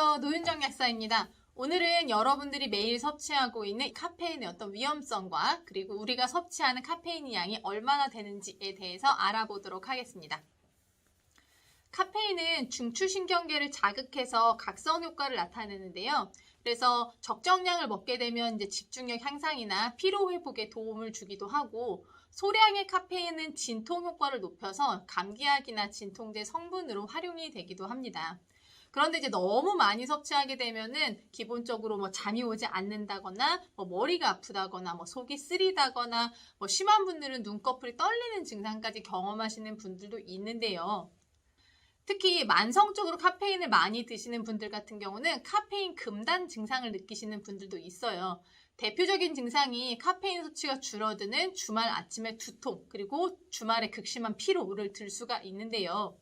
안녕하세요. 노윤정 약사입니다. 오늘은 여러분들이 매일 섭취하고 있는 카페인의 어떤 위험성과 그리고 우리가 섭취하는 카페인 양이 얼마나 되는지에 대해서 알아보도록 하겠습니다. 카페인은 중추신경계를 자극해서 각성 효과를 나타내는데요. 그래서 적정량을 먹게 되면 이제 집중력 향상이나 피로 회복에 도움을 주기도 하고, 소량의 카페인은 진통 효과를 높여서 감기약이나 진통제 성분으로 활용이 되기도 합니다. 그런데 이제 너무 많이 섭취하게 되면은 기본적으로 잠이 오지 않는다거나 머리가 아프다거나 속이 쓰리다거나 심한 분들은 눈꺼풀이 떨리는 증상까지 경험하시는 분들도 있는데요. 특히 만성적으로 카페인을 많이 드시는 분들 같은 경우는 카페인 금단 증상을 느끼시는 분들도 있어요. 대표적인 증상이 카페인 섭취가 줄어드는 주말 아침에 두통, 그리고 주말에 극심한 피로를 들 수가 있는데요.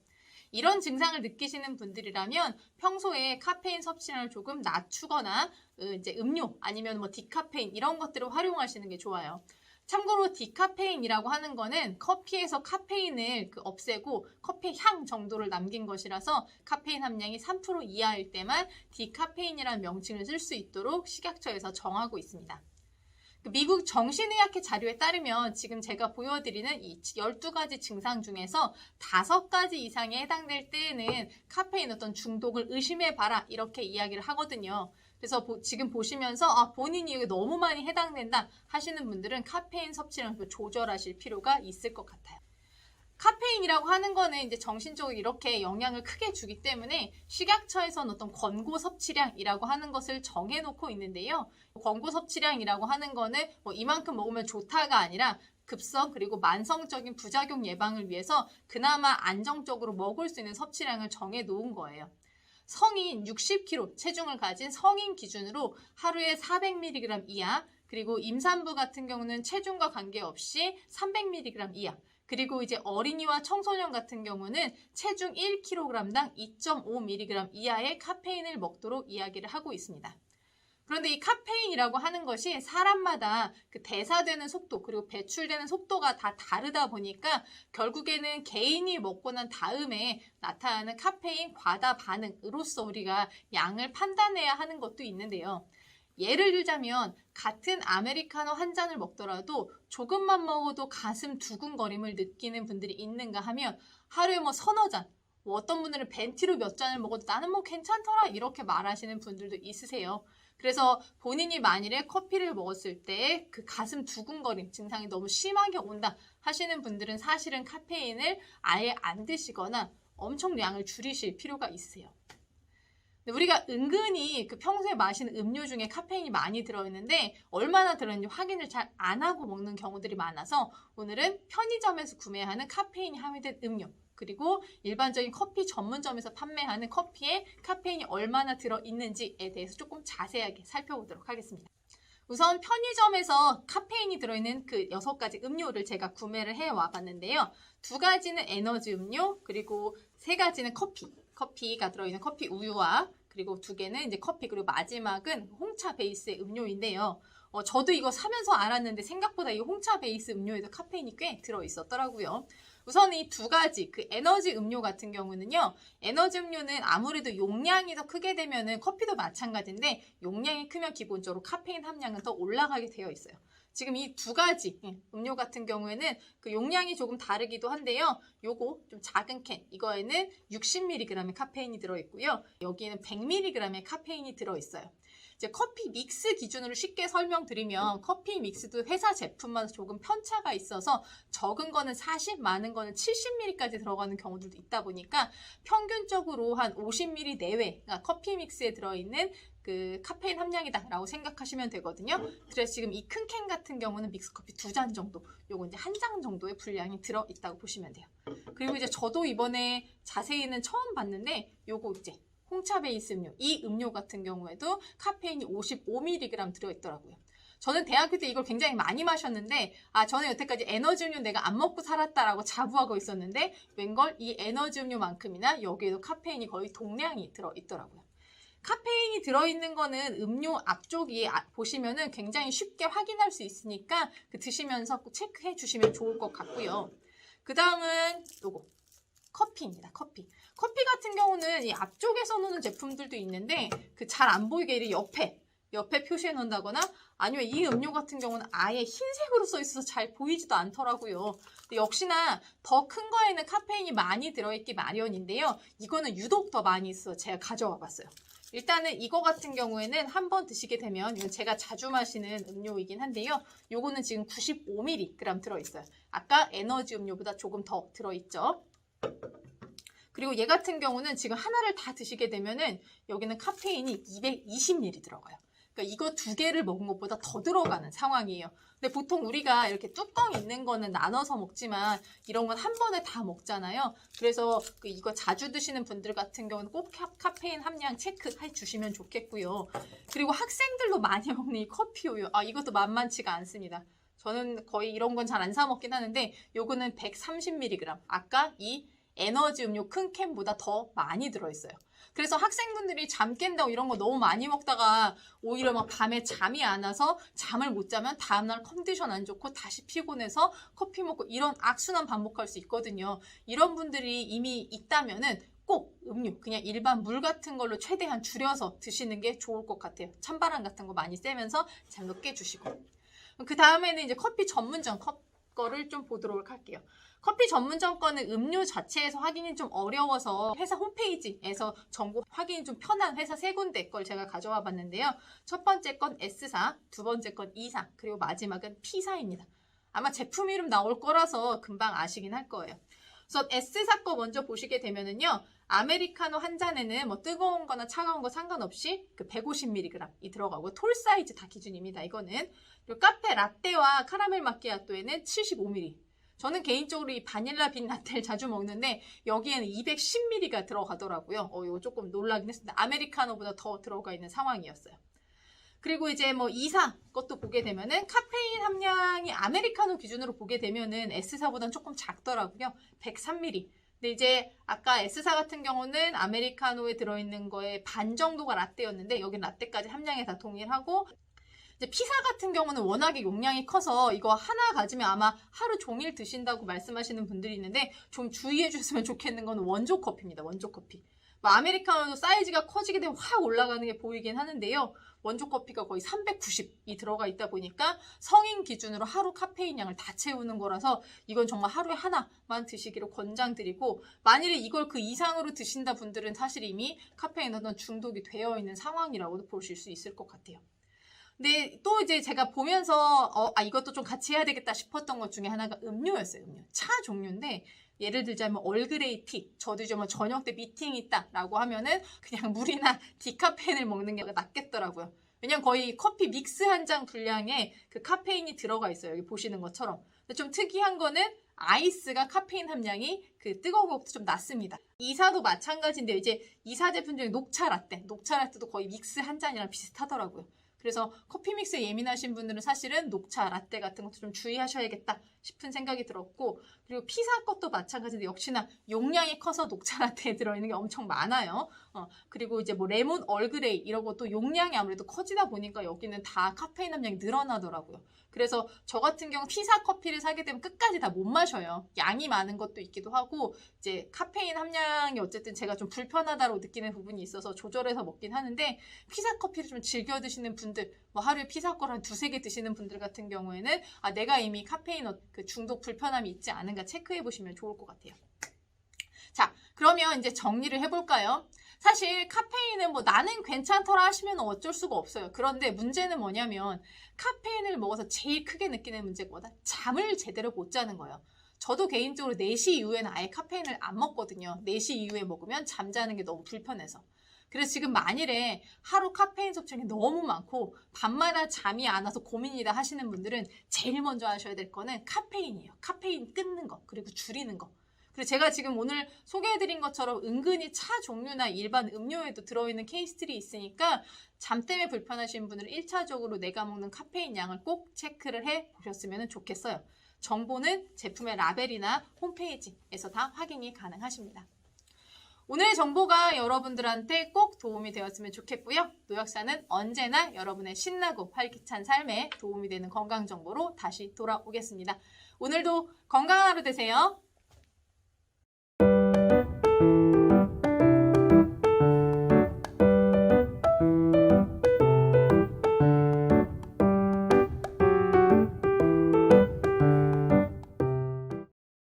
이런 증상을 느끼시는 분들이라면 평소에 카페인 섭취량을 조금 낮추거나 이제 음료 아니면 디카페인 이런 것들을 활용하시는 게 좋아요. 참고로 디카페인이라고 하는 거는 커피에서 카페인을 없애고 커피 향 정도를 남긴 것이라서 카페인 함량이 3% 이하일 때만 디카페인이라는 명칭을 쓸 수 있도록 식약처에서 정하고 있습니다. 미국 정신의학회 자료에 따르면 지금 제가 보여드리는 이 12가지 증상 중에서 5가지 이상에 해당될 때에는 카페인 어떤 중독을 의심해봐라 이렇게 이야기를 하거든요. 그래서 지금 보시면서 본인이 여기 너무 많이 해당된다 하시는 분들은 카페인 섭취량을 조절하실 필요가 있을 것 같아요. 카페인이라고 하는 거는 이제 정신적으로 이렇게 영향을 크게 주기 때문에 식약처에서는 어떤 권고 섭취량이라고 하는 것을 정해놓고 있는데요. 권고 섭취량이라고 하는 거는 이만큼 먹으면 좋다가 아니라 급성 그리고 만성적인 부작용 예방을 위해서 그나마 안정적으로 먹을 수 있는 섭취량을 정해놓은 거예요. 성인 60kg 체중을 가진 성인 기준으로 하루에 400mg 이하, 그리고 임산부 같은 경우는 체중과 관계없이 300mg 이하, 그리고 이제 어린이와 청소년 같은 경우는 체중 1kg당 2.5mg 이하의 카페인을 먹도록 이야기를 하고 있습니다. 그런데 이 카페인이라고 하는 것이 사람마다 그 대사되는 속도 그리고 배출되는 속도가 다 다르다 보니까 결국에는 개인이 먹고 난 다음에 나타나는 카페인 과다 반응으로서 우리가 양을 판단해야 하는 것도 있는데요. 예를 들자면 같은 아메리카노 한 잔을 먹더라도 조금만 먹어도 가슴 두근거림을 느끼는 분들이 있는가 하면 하루에 서너 잔, 어떤 분들은 벤티로 몇 잔을 먹어도 나는 괜찮더라 이렇게 말하시는 분들도 있으세요. 그래서 본인이 만일에 커피를 먹었을 때 그 가슴 두근거림 증상이 너무 심하게 온다 하시는 분들은 사실은 카페인을 아예 안 드시거나 엄청 양을 줄이실 필요가 있으세요. 우리가 은근히 평소에 마시는 음료 중에 카페인이 많이 들어있는데 얼마나 들어있는지 확인을 잘 안 하고 먹는 경우들이 많아서 오늘은 편의점에서 구매하는 카페인이 함유된 음료, 그리고 일반적인 커피 전문점에서 판매하는 커피에 카페인이 얼마나 들어있는지에 대해서 조금 자세하게 살펴보도록 하겠습니다. 우선 편의점에서 카페인이 들어있는 그 6가지 음료를 제가 구매를 해와 봤는데요. 2가지는 에너지 음료, 그리고 3가지는 커피가 들어있는 커피 우유와 그리고 2개는 이제 커피, 그리고 마지막은 홍차 베이스의 음료인데요. 저도 이거 사면서 알았는데 생각보다 이 홍차 베이스 음료에도 카페인이 꽤 들어있었더라고요. 우선 이 2가지 그 에너지 음료 같은 경우는요. 에너지 음료는 아무래도 용량이 더 크게 되면은 커피도 마찬가지인데 용량이 크면 기본적으로 카페인 함량은 더 올라가게 되어 있어요. 지금 이 2가지 음료 같은 경우에는 그 용량이 조금 다르기도 한데요. 요거 좀 작은 캔, 이거에는 60mg의 카페인이 들어있고요. 여기에는 100mg의 카페인이 들어있어요. 이제 커피 믹스 기준으로 쉽게 설명드리면 커피 믹스도 회사 제품마다 조금 편차가 있어서 적은 거는 40, 많은 거는 70ml까지 들어가는 경우들도 있다 보니까 평균적으로 한 50ml 내외가 커피 믹스에 들어있는 그 카페인 함량이다라고 생각하시면 되거든요. 그래서 지금 이 큰 캔 같은 경우는 믹스커피 2잔 정도, 요거 이제 1장 정도의 분량이 들어있다고 보시면 돼요. 그리고 이제 저도 이번에 자세히는 처음 봤는데 요거 이제 홍차 베이스 음료, 이 음료 같은 경우에도 카페인이 55mg 들어있더라고요. 저는 대학교 때 이걸 굉장히 많이 마셨는데 저는 여태까지 에너지 음료 내가 안 먹고 살았다라고 자부하고 있었는데 웬걸 이 에너지 음료만큼이나 여기에도 카페인이 거의 동량이 들어있더라고요. 카페인이 들어있는 거는 음료 앞쪽이 보시면은 굉장히 쉽게 확인할 수 있으니까 드시면서 꼭 체크해 주시면 좋을 것 같고요. 그 다음은 요거 커피입니다. 커피. 커피 같은 경우는 이 앞쪽에서 놓는 제품들도 있는데 그 잘 안 보이게 이 옆에 표시해 놓는다거나 아니면 이 음료 같은 경우는 아예 흰색으로 써 있어서 잘 보이지도 않더라고요. 근데 역시나 더 큰 거에는 카페인이 많이 들어있기 마련인데요. 이거는 유독 더 많이 있어서 제가 가져와 봤어요. 일단은 이거 같은 경우에는 한번 드시게 되면 이건 제가 자주 마시는 음료이긴 한데요. 요거는 지금 95mg 들어있어요. 아까 에너지 음료보다 조금 더 들어있죠. 그리고 얘 같은 경우는 지금 하나를 다 드시게 되면은 여기는 카페인이 220ml 들어가요. 그러니까 이거 2개를 먹은 것보다 더 들어가는 상황이에요. 근데 보통 우리가 이렇게 뚜껑 있는 거는 나눠서 먹지만 이런 건 한 번에 다 먹잖아요. 그래서 이거 자주 드시는 분들 같은 경우는 꼭 카페인 함량 체크해 주시면 좋겠고요. 그리고 학생들도 많이 먹는 이 커피 우유. 이것도 만만치가 않습니다. 저는 거의 이런 건 잘 안 사 먹긴 하는데 요거는 130mg. 아까 이 에너지 음료 큰 캔보다 더 많이 들어있어요. 그래서 학생분들이 잠 깬다고 이런 거 너무 많이 먹다가 오히려 막 밤에 잠이 안 와서 잠을 못 자면 다음날 컨디션 안 좋고 다시 피곤해서 커피 먹고 이런 악순환 반복할 수 있거든요. 이런 분들이 이미 있다면은 꼭 음료, 그냥 일반 물 같은 걸로 최대한 줄여서 드시는 게 좋을 것 같아요. 찬바람 같은 거 많이 쐬면서 잠도 깨주시고. 그 다음에는 이제 커피 전문점 거를 좀 보도록 할게요. 커피 전문점 거는 음료 자체에서 확인이 좀 어려워서 회사 홈페이지에서 정보 확인이 좀 편한 회사 3군데 걸 제가 가져와 봤는데요. 첫 번째 건 S사, 두 번째 건 E사, 그리고 마지막은 P사입니다. 아마 제품 이름 나올 거라서 금방 아시긴 할 거예요. 그래서 S사 거 먼저 보시게 되면은요. 아메리카노 한 잔에는 뭐 뜨거운 거나 차가운 거 상관없이 그 150mg이 들어가고 톨 사이즈 다 기준입니다. 이거는. 그리고 카페 라떼와 카라멜 마키아토에는 75ml. 저는 개인적으로 이 바닐라 빈 라떼를 자주 먹는데 여기에는 210ml가 들어가더라고요. 이거 조금 놀라긴 했습니다. 아메리카노보다 더 들어가 있는 상황이었어요. 그리고 이제 뭐 E사 것도 보게 되면은 카페인 함량이 아메리카노 기준으로 보게 되면은 S사보다는 조금 작더라고요. 103ml. 근데 이제 아까 S사 같은 경우는 아메리카노에 들어있는 거에 반 정도가 라떼였는데 여긴 라떼까지 함량에 다 동일하고 이제 P사 같은 경우는 워낙에 용량이 커서 이거 하나 가지면 아마 하루 종일 드신다고 말씀하시는 분들이 있는데 좀 주의해 주셨으면 좋겠는 건 원조 커피입니다. 원조 커피. 뭐 아메리카노도 사이즈가 커지게 되면 확 올라가는 게 보이긴 하는데요. 원조 커피가 거의 390이 들어가 있다 보니까 성인 기준으로 하루 카페인 양을 다 채우는 거라서 이건 정말 하루에 하나만 드시기를 권장드리고 만일에 이걸 그 이상으로 드신다 분들은 사실 이미 카페인 어떤 중독이 되어 있는 상황이라고도 보실 수 있을 것 같아요. 근데 또 이제 제가 보면서 이것도 좀 같이 해야 되겠다 싶었던 것 중에 하나가 음료였어요. 음료. 차 종류인데 예를 들자면 얼그레이 티. 저도 이제 뭐 저녁 때 미팅이 있다라고 하면은 그냥 물이나 디카페인을 먹는 게 낫겠더라고요. 왜냐면 거의 커피 믹스 한 잔 분량에 그 카페인이 들어가 있어요. 여기 보시는 것처럼. 근데 좀 특이한 거는 아이스가 카페인 함량이 그 뜨거운 것보다 좀 낮습니다. 이사도 마찬가지인데 이제 이사 제품 중에 녹차 라떼. 녹차 라떼도 거의 믹스 한 잔이랑 비슷하더라고요. 그래서 커피 믹스에 예민하신 분들은 사실은 녹차, 라떼 같은 것도 좀 주의하셔야겠다 싶은 생각이 들었고 그리고 P사 것도 마찬가지인데 역시나 용량이 커서 녹차 라떼에 들어있는 게 엄청 많아요. 그리고 이제 뭐 레몬 얼그레이 이런 것도 용량이 아무래도 커지다 보니까 여기는 다 카페인 함량이 늘어나더라고요. 그래서 저 같은 경우 P사 커피를 사게 되면 끝까지 다 못 마셔요. 양이 많은 것도 있기도 하고 이제 카페인 함량이 어쨌든 제가 좀 불편하다고 느끼는 부분이 있어서 조절해서 먹긴 하는데 P사 커피를 좀 즐겨 드시는 분들 뭐 하루에 P사 걸 한 2-3개 드시는 분들 같은 경우에는 내가 이미 카페인 그 중독 불편함이 있지 않은가 체크해 보시면 좋을 것 같아요. 자, 그러면 이제 정리를 해볼까요? 사실 카페인은 뭐 나는 괜찮더라 하시면 어쩔 수가 없어요. 그런데 문제는 뭐냐면 카페인을 먹어서 제일 크게 느끼는 문제가 뭐다? 잠을 제대로 못 자는 거예요. 저도 개인적으로 4시 이후에는 아예 카페인을 안 먹거든요. 4시 이후에 먹으면 잠자는 게 너무 불편해서. 그래서 지금 만일에 하루 카페인 섭취량이 너무 많고 밤마다 잠이 안 와서 고민이다 하시는 분들은 제일 먼저 하셔야 될 거는 카페인이에요. 카페인 끊는 거, 그리고 줄이는 거. 그리고 제가 지금 오늘 소개해드린 것처럼 은근히 차 종류나 일반 음료에도 들어있는 케이스들이 있으니까 잠 때문에 불편하신 분들은 1차적으로 내가 먹는 카페인 양을 꼭 체크를 해 보셨으면 좋겠어요. 정보는 제품의 라벨이나 홈페이지에서 다 확인이 가능하십니다. 오늘의 정보가 여러분들한테 꼭 도움이 되었으면 좋겠고요. 노약사는 언제나 여러분의 신나고 활기찬 삶에 도움이 되는 건강 정보로 다시 돌아오겠습니다. 오늘도 건강한 하루 되세요.